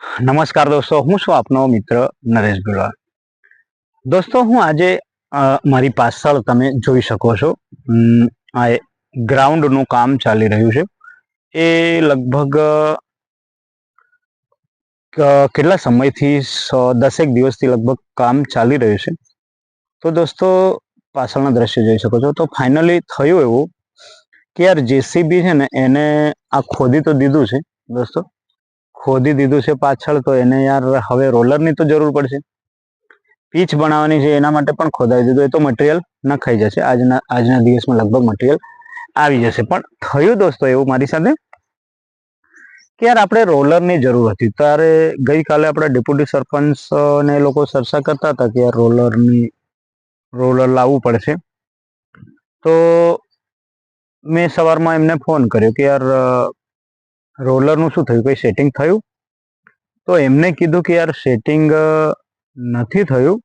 નમસ્કાર દોસ્તો, હું છું આપનો મિત્ર નરેશ ભીલવા. દોસ્તો, હું આજે મારી પાછળ તમે જોઈ શકો છો, આ ગ્રાઉન્ડનું કામ ચાલી રહ્યું છે. એ લગભગ કેટલા સમયથી 10 દિવસથી લગભગ કામ ચાલી રહ્યું છે. તો દોસ્તો, પાછળના દ્રશ્ય જોઈ શકો છો. તો ફાઇનલી થયું એવું કે યાર જેસીબી છે ને, એને આ ખોદી તો દીધું છે દોસ્તો, ખોદી દીધું છે પાછળ. તો એને યાર હવે રોલરની તો જરૂર પડશે, પીચ બનાવવાની છે, એના માટે પણ ખોદાઈ દીધું. એ તો મટીરિયલ નખાઈ જશે, આજના દિવસમાં લગભગ મટીરિયલ આવી જશે. પણ થયું દોસ્તો એવું મારી સાથે કે યાર આપણે રોલરની જરૂર હતી. ત્યારે ગઈકાલે આપણા ડેપ્યુટી સરપંચ ને લોકો ચર્ચા કરતા હતા કે યાર રોલર લાવવું પડશે. તો મેં સવારમાં એમને ફોન કર્યો કે યાર રોલરનું શું થયું, કઈ સેટિંગ થયું? તો એમને કીધું કે યાર સેટિંગ નથી થયું,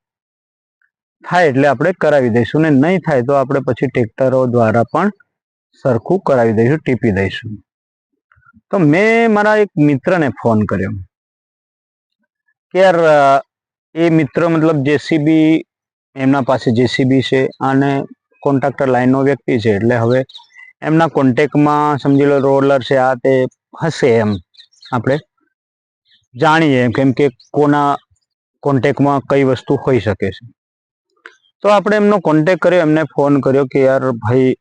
થાય એટલે આપણે કરાવી દઈશું, ને નહીં થાય તો આપણે પછી ટ્રેક્ટરો દ્વારા પણ સરખું કરાવી દઈશું, ટીપી દઈશું. તો મેં મારા એક મિત્રને ફોન કર્યો કે યાર એ મિત્ર મતલબ જેસીબી, એમના પાસે જેસીબી છે અને કોન્ટ્રાક્ટર લાઈનનો વ્યક્તિ છે. એટલે હવે એમના કોન્ટેક્ટમાં સમજી લો રોલર છે, આ તે હશે એમ આપણે જાણીએ, કેમ કે કોના કોન્ટેક્ટમાં કઈ વસ્તુ હોઈ શકે છે. તો આપણે એમનો કોન્ટેક્ટ કર્યો, એમને ફોન કર્યો કે યાર ભાઈ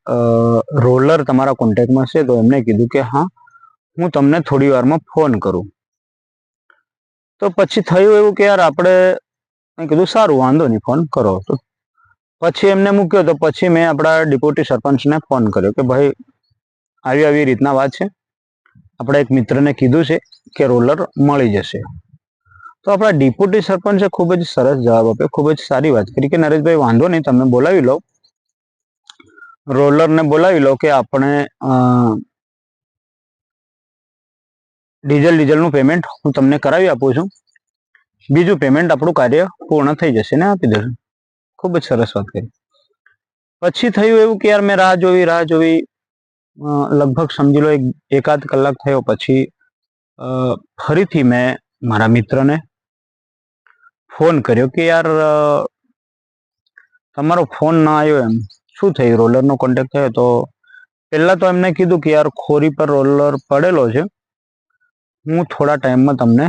રોલર તમારા કોન્ટેક્ટમાં છે? તો એમને કીધું કે હા, હું તમને થોડી વારમાં ફોન કરું. તો પછી થયું એવું કે યાર આપણે કીધું સારું, વાંધો નહીં, ફોન કરો. તો પછી એમને મૂક્યો. તો પછી મેં આપણા ડેપ્યુટી સરપંચને ફોન કર્યો કે ભાઈ આવી રીતના વાત છે, આપણા એક મિત્રને કીધું છે કે રોલર મળી જશે. તો આપણા ડેપ્યુટી સરપંચે ખૂબ જ સરસ જવાબ આપ્યો, ખૂબ જ સારી વાત કરી કે નરેશભાઈ વાંધો નહીં, તમે બોલાવી લો, રોલરને બોલાવી લો, કે આપણે ડીઝલનું પેમેન્ટ હું તમને કરાવી આપું છું, બીજું પેમેન્ટ આપણું કાર્ય પૂર્ણ થઈ જશે ને આપી દેશું. ખૂબ જ સરસ વાત કરી. પછી થયું એવું કે યાર મેં રાહ જોવી, લગભગ સમજી લો એકાદ કલાક થયો. પછી ફરીથી મેં મારા મિત્રને ફોન કર્યો કે યાર તમારો ફોન ના આવ્યો, એમ શું થયું? રોલરનો કોન્ટેક્ટ થયો? તો પહેલા તો એમને કીધું કે યાર ખોરી પર રોલર પડેલો છે, હું થોડા ટાઈમમાં તમને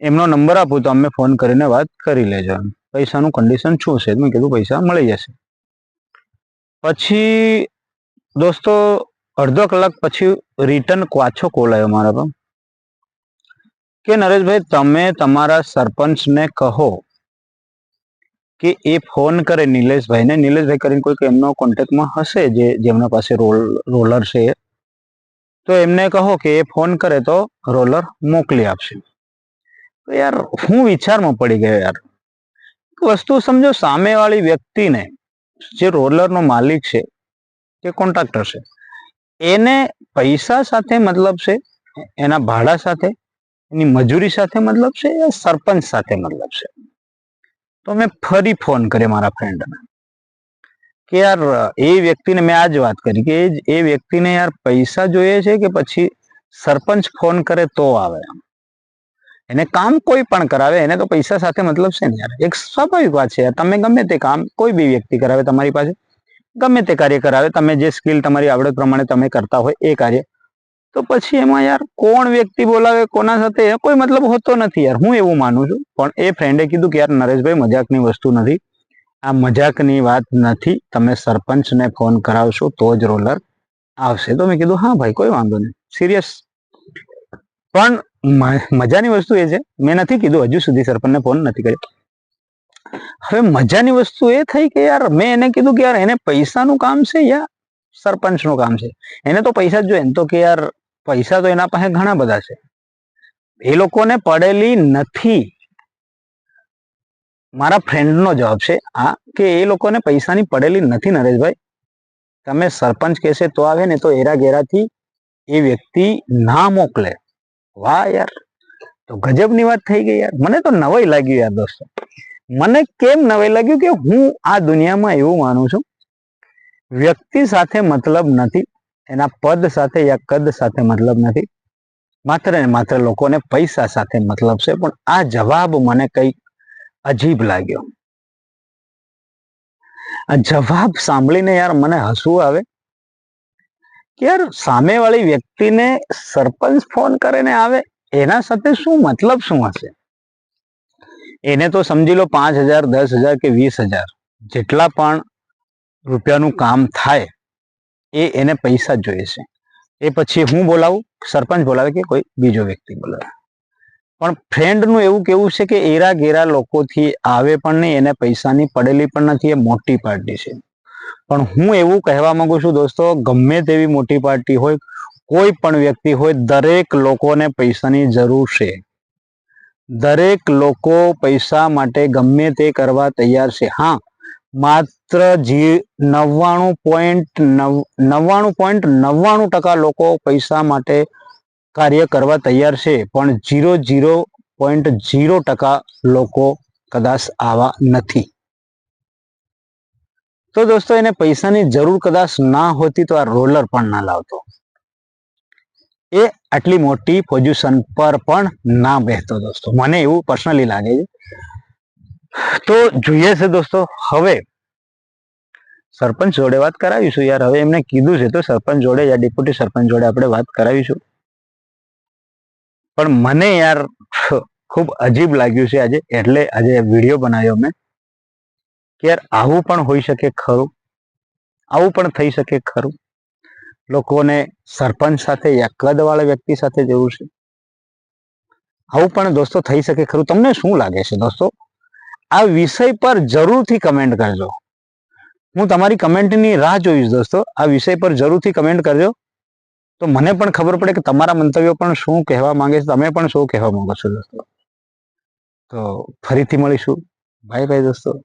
એમનો નંબર આપું તો અમે ફોન કરીને વાત કરી લેજો. પૈસાનું કન્ડિશન શું છે? મેં કીધું પૈસા મળી જશે. પછી દોસ્તો અડધો કલાક પછી રિટર્ન પાછો કોલ આવ્યો મારા પર કે નરેશભાઈ તમે તમારા સરપંચને કહો કે એ ફોન કરે નિલેશભાઈને, નિલેશભાઈ કરીને કોઈક એમનો કોન્ટેક્ટમાં હશે જેમના પાસે રોલર છે, તો એમને કહો કે એ ફોન કરે તો રોલર મોકલી આપશે. તો યાર હું વિચારમાં પડી ગયો. યાર વસ્તુ સમજો, સામેવાળી વ્યક્તિને જે રોલરનો માલિક છે કે કોન્ટ્રાક્ટર છે, એને પૈસા સાથે મતલબ છે, એના ભાડા સાથે, એની મજૂરી સાથે મતલબ છે, યા સરપંચ સાથે મતલબ છે? તો મેં ફરી ફોન કર્યો મારા ફ્રેન્ડને કે યાર એ વ્યક્તિને મેં આજ વાત કરી કે એ વ્યક્તિને યાર પૈસા જોઈએ છે કે પછી સરપંચ ફોન કરે તો આવે? એને કામ કોઈ પણ કરાવે, એને તો પૈસા સાથે મતલબ છે ને યાર. એક સ્વાભાવિક વાત છે યાર, તમે ગમે તે કામ કોઈ બી વ્યક્તિ કરાવે તમારી પાસે, ગમે તે કાર્ય કરાવે, તમે જે સ્કિલ તમારી આવડત પ્રમાણે તમે કરતા હોય એ કાર્ય, તો પછી એમાં યાર કોણ વ્યક્તિ બોલાવે કોના સાથે કોઈ મતલબ હોતો નથી યાર, હું એવું માનું છું. પણ એ ફ્રેન્ડે કીધું કે યાર નરેશભાઈ મજાકની વસ્તુ નથી, આ મજાકની વાત નથી, તમે સરપંચને ફોન કરાવશો તો જ રોલર આવશે. તો મેં કીધું હા ભાઈ કોઈ વાંધો નહીં, સિરિયસ. પણ મજાની વસ્તુ એ છે, મેં નથી કીધું હજુ સુધી સરપંચને ફોન નથી કર્યો. હવે મજાની વસ્તુ એ થઈ કે યાર મેં એને કીધું કે યાર એને પૈસાનું કામ છે યા સરપંચનું કામ છે? એને તો પૈસા જ જોઈએ ને. તો કે યાર પૈસા તો એના પાસે ઘણા બધા છે, એ લોકોને પડેલી નથી. મારા ફ્રેન્ડનો જવાબ છે આ કે એ લોકોને પૈસાની પડેલી નથી નરેશભાઈ, તમે સરપંચ કહેશે તો આવે ને, તો એરા ગેરાથી એ વ્યક્તિ ના મોકલે. વાહ યાર, તો ગજબની વાત થઈ ગઈ યાર. મને તો નવાઈ લાગ્યું યાર દોસ્તો. મને કેમ નવાઈ લાગ્યું કે હું આ દુનિયામાં એવું માનું છું, વ્યક્તિ સાથે મતલબ નથી, એના પદ સાથે યા કદ સાથે મતલબ નથી, માત્ર ને માત્ર લોકોને પૈસા સાથે મતલબ છે. પણ આ જવાબ મને કઈક અજીબ લાગ્યો. આ જવાબ સાંભળીને યાર મને હસવું આવે કે યાર સામેવાળી વ્યક્તિને સરપંચ ફોન કરીને આવે એના સાથે શું મતલબ શું હશે? એને તો સમજી લો 5,000, 10,000 કે 20,000 જેટલા પણ રૂપિયાનું કામ થાય એને પૈસા જ જોઈએ છે. એ પછી હું બોલાવું, સરપંચ બોલાવે કે કોઈ બીજો વ્યક્તિ બોલાવે, પણ ફ્રેન્ડનું એવું કેવું છે કે એરા ગેરા લોકોથી આવે પણ નહીં, એને પૈસાની પડેલી પણ નથી, એ મોટી પાર્ટી છે. પણ હું એવું કહેવા માંગુ છું દોસ્તો, ગમે તેવી મોટી પાર્ટી હોય, કોઈ પણ વ્યક્તિ હોય, દરેક લોકોને પૈસાની જરૂર છે. દરેક લોકો પૈસા માટે ગમે તે કરવા તૈયાર છે. હા, માત્ર 99.99% લોકો પૈસા માટે કાર્ય કરવા તૈયાર છે, પણ 0.0% લોકો કદાચ આવા નથી. તો દોસ્તો એને પૈસાની જરૂર કદાચ ના હોતી તો આ રોલર પણ ના લાવતો, એ આટલી મોટી પોઝિશન પર પણ ના બેસતો. દોસ્તો મને એવું પર્સનલી લાગે છે. તો જોઈએ છે દોસ્તો, હવે સરપંચ જોડે વાત કરાવીશું યાર. હવે એમને કીધું છે તો સરપંચ જોડે યા ડેપ્યુટી સરપંચ જોડે આપણે વાત કરાવીશું. પણ મને યાર ખૂબ અજીબ લાગ્યું છે આજે, એટલે આજે વિડીયો બનાવ્યો મેં કે યાર આવું પણ હોઈ શકે ખરું, આવું પણ થઈ શકે ખરું. લોકોને સરપંચ સાથે યા કદવાળા વ્યક્તિ સાથે જવું છે, આવું પણ દોસ્તો થઈ શકે ખરું. તમને શું લાગે છે દોસ્તો? આ વિષય પર જરૂરથી કમેન્ટ કરજો. હું તમારી કમેન્ટની રાહ જોઈશ દોસ્તો. આ વિષય પર જરૂરથી કમેન્ટ કરજો, તો મને પણ ખબર પડે કે તમારા મંતવ્યો પણ શું કહેવા માંગે છે, તમે પણ શું કહેવા માંગો છો દોસ્તો. તો ફરીથી મળીશું. બાય બાય દોસ્તો.